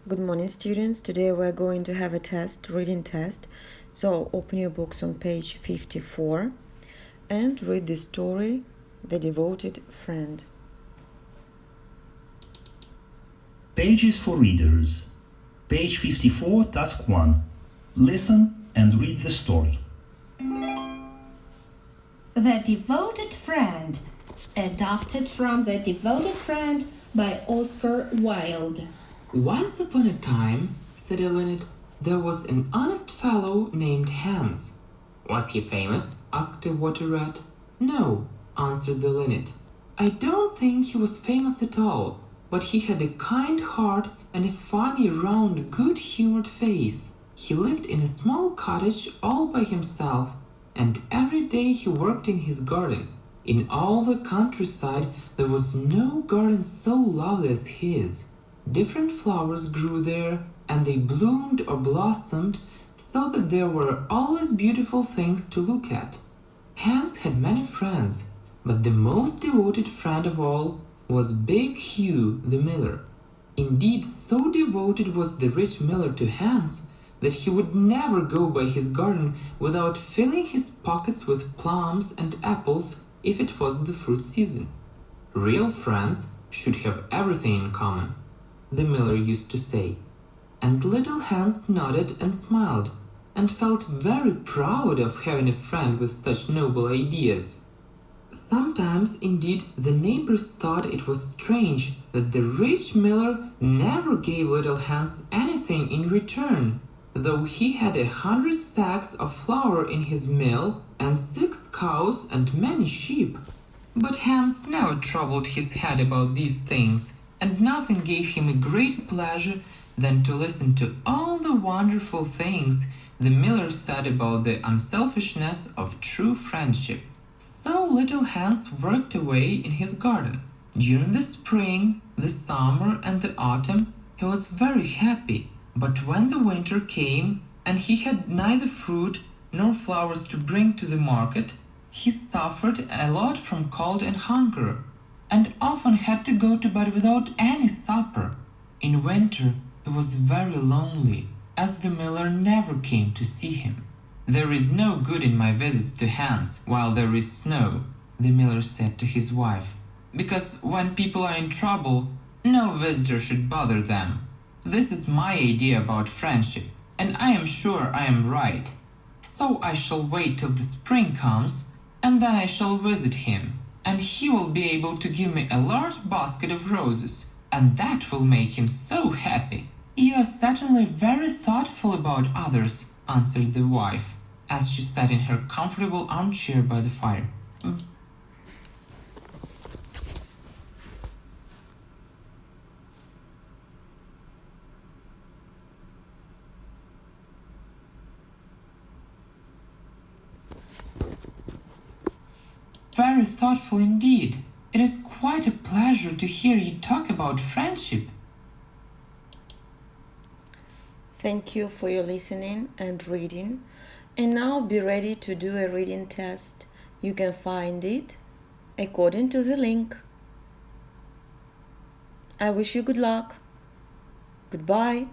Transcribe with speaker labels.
Speaker 1: Good morning, students. Today we're going to have a test, reading test. So open your books on page 54 and read the story, The Devoted Friend.
Speaker 2: Pages for readers. Page 54, task 1. Listen and read the story.
Speaker 3: The Devoted Friend, adapted from The Devoted Friend by Oscar Wilde.
Speaker 4: Once upon a time, said a linnet, there was an honest fellow named Hans. Was he famous? Asked a water rat. No, answered the linnet. I don't think he was famous at all, but he had a kind heart and a funny, round, good-humored face. He lived in a small cottage all by himself, and every day he worked in his garden. In all the countryside there was no garden so lovely as his. Different flowers grew there, and they bloomed or blossomed, so that there were always beautiful things to look at. Hans had many friends, but the most devoted friend of all was Big Hugh the miller. Indeed, so devoted was the rich miller to Hans that he would never go by his garden without filling his pockets with plums and apples if it was the fruit season. Real friends should have everything in common, the miller used to say, and little Hans nodded and smiled, and felt very proud of having a friend with such noble ideas. Sometimes, indeed, the neighbors thought it was strange that the rich miller never gave little Hans anything in return, though he had 100 sacks of flour in his mill, and 6 cows and many sheep. But Hans never troubled his head about these things, and nothing gave him a greater pleasure than to listen to all the wonderful things the miller said about the unselfishness of true friendship. So little Hans worked away in his garden. During the spring, the summer, and the autumn, he was very happy. But when the winter came, and he had neither fruit nor flowers to bring to the market, he suffered a lot from cold and hunger, and often had to go to bed without any supper. In winter he was very lonely, as the miller never came to see him. There is no good in my visits to Hans while there is snow, the miller said to his wife, because when people are in trouble, no visitor should bother them. This is my idea about friendship, and I am sure I am right. So I shall wait till the spring comes, and then I shall visit him, and he will be able to give me a large basket of roses, and that will make him so happy. You are certainly very thoughtful about others, answered the wife, as she sat in her comfortable armchair by the fire. Very thoughtful indeed. It is quite a pleasure to hear you talk about friendship.
Speaker 1: Thank you for your listening and reading. And now be ready to do a reading test. You can find it according to the link. I wish you good luck. Goodbye.